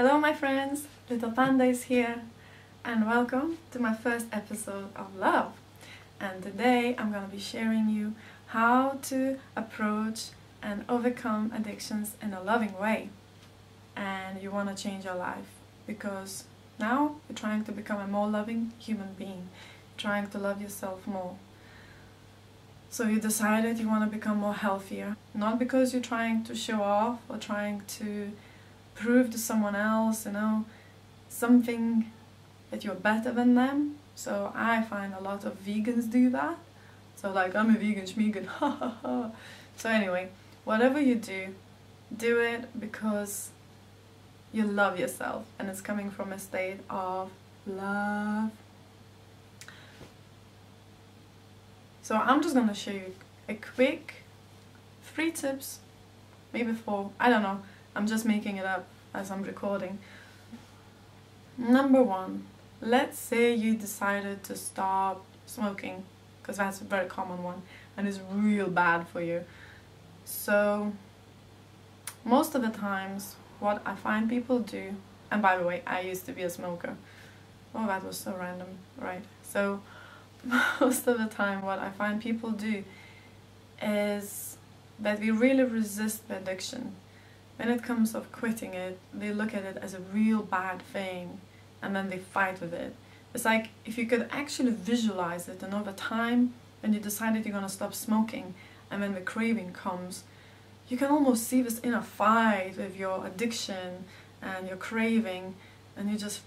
Hello my friends, little Panda is here and welcome to my first episode of Love. And today I'm going to be sharing you how to approach and overcome addictions in a loving way. And you want to change your life because now you're trying to become a more loving human being, trying to love yourself more. So you decided you want to become more healthier, not because you're trying to show off or trying to prove to someone else, something that you're better than them. So I find a lot of vegans do that. So like, I'm a vegan schmegan, ha ha ha. So anyway, whatever you do it because you love yourself and it's coming from a state of love. So I'm just gonna show you a quick 3 tips, maybe 4, I don't know. I'm just making it up as I'm recording. Number 1, let's say you decided to stop smoking, because that's a very common one and it's real bad for you. So most of the times what I find people do, and by the way, I used to be a smoker. Oh, that was so random, right? So most of the time what I find people do is that we really resist the addiction. When it comes of quitting it, they look at it as a real bad thing and then they fight with it. It's like if you could actually visualize it, and over time when you decided you're going to stop smoking and when the craving comes, you can almost see this inner fight with your addiction and your craving, and you just,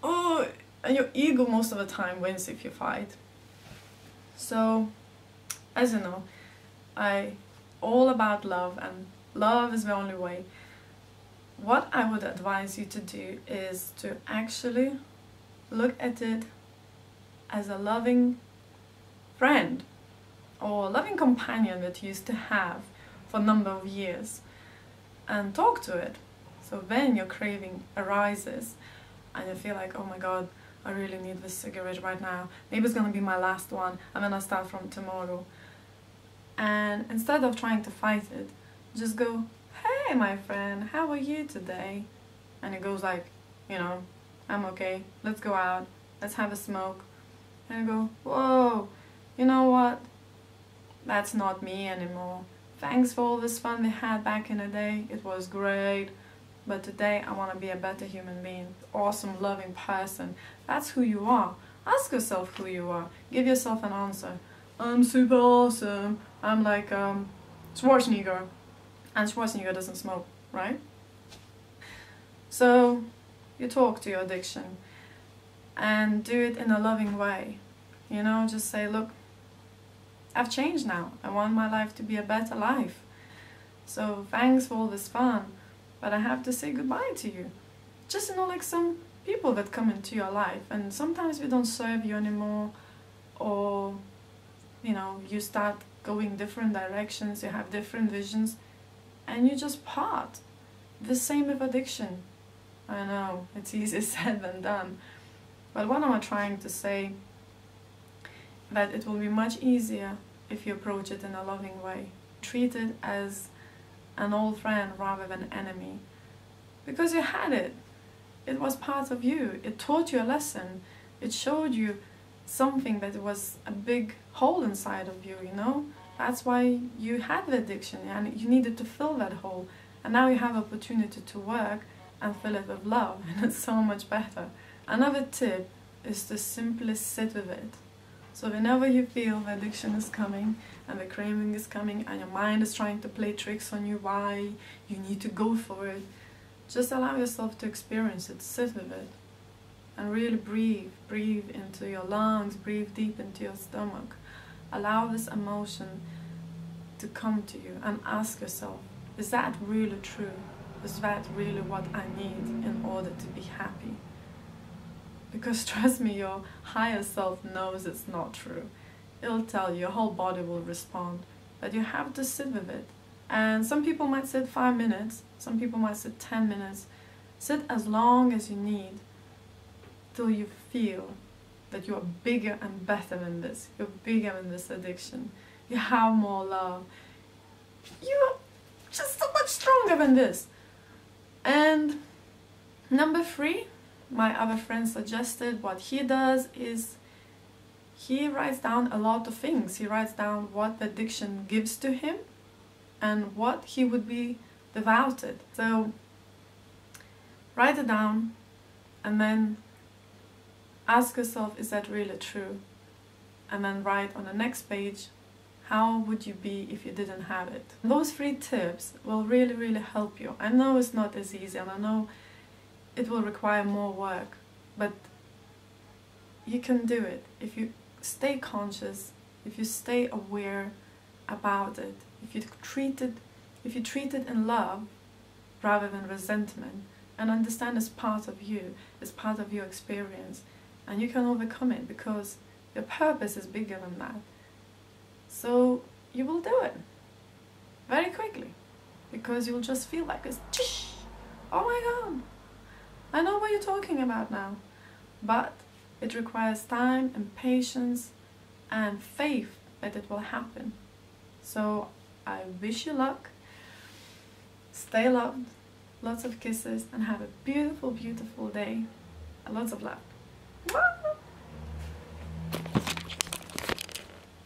oh, and your ego most of the time wins if you fight. So, as you know, all about love, and love is the only way. What I would advise you to do is to actually look at it as a loving friend or loving companion that you used to have for a number of years, and talk to it. So when your craving arises and you feel like, oh my god, I really need this cigarette right now, maybe it's gonna be my last one, I'm gonna start from tomorrow. And instead of trying to fight it, just go, hey my friend, how are you today? And it goes like, I'm okay, let's go out, let's have a smoke. And you go, whoa, you know what? That's not me anymore. Thanks for all this fun we had back in the day, it was great. But today I want to be a better human being, awesome, loving person. That's who you are. Ask yourself who you are. Give yourself an answer. I'm super awesome. I'm like Schwarzenegger. And Schwarzenegger doesn't smoke, right? So you talk to your addiction and do it in a loving way. Just say, look, I've changed now. I want my life to be a better life. So thanks for all this fun, but I have to say goodbye to you. Just like some people that come into your life and sometimes we don't serve you anymore, or you start going different directions, you have different visions, and you just part. The same with addiction. I know, it's easier said than done. But what am I trying to say? That it will be much easier if you approach it in a loving way. Treat it as an old friend rather than enemy. Because you had it. It was part of you. It taught you a lesson. It showed you something that was a big hole inside of you, That's why you had the addiction and you needed to fill that hole. And now you have opportunity to work and fill it with love, and it's so much better. Another tip is to simply sit with it. So whenever you feel the addiction is coming and the craving is coming and your mind is trying to play tricks on you why you need to go for it, just allow yourself to experience it, sit with it, and really breathe. Breathe into your lungs, breathe deep into your stomach. Allow this emotion to come to you and ask yourself, is that really true? Is that really what I need in order to be happy? Because trust me, your higher self knows it's not true. It'll tell you, your whole body will respond, but you have to sit with it. And some people might sit 5 minutes, some people might sit 10 minutes. Sit as long as you need till you feel that you are bigger and better than this. You're bigger than this addiction. You have more love. You're just so much stronger than this. And Number 3, my other friend suggested what he does is he writes down a lot of things. He writes down what the addiction gives to him and what he would be without it. So write it down and then ask yourself, is that really true? And then write on the next page, how would you be if you didn't have it? Those 3 tips will really, really help you. I know it's not as easy and I know it will require more work, but you can do it if you stay conscious, if you stay aware about it, if you treat it in love rather than resentment, and understand it's part of you, it's part of your experience, and you can overcome it because your purpose is bigger than that. So you will do it very quickly because you'll just feel like it's, oh my god, I know what you're talking about now. But it requires time and patience and faith that it will happen. So I wish you luck, stay loved, lots of kisses, and have a beautiful, beautiful day. Lots of love.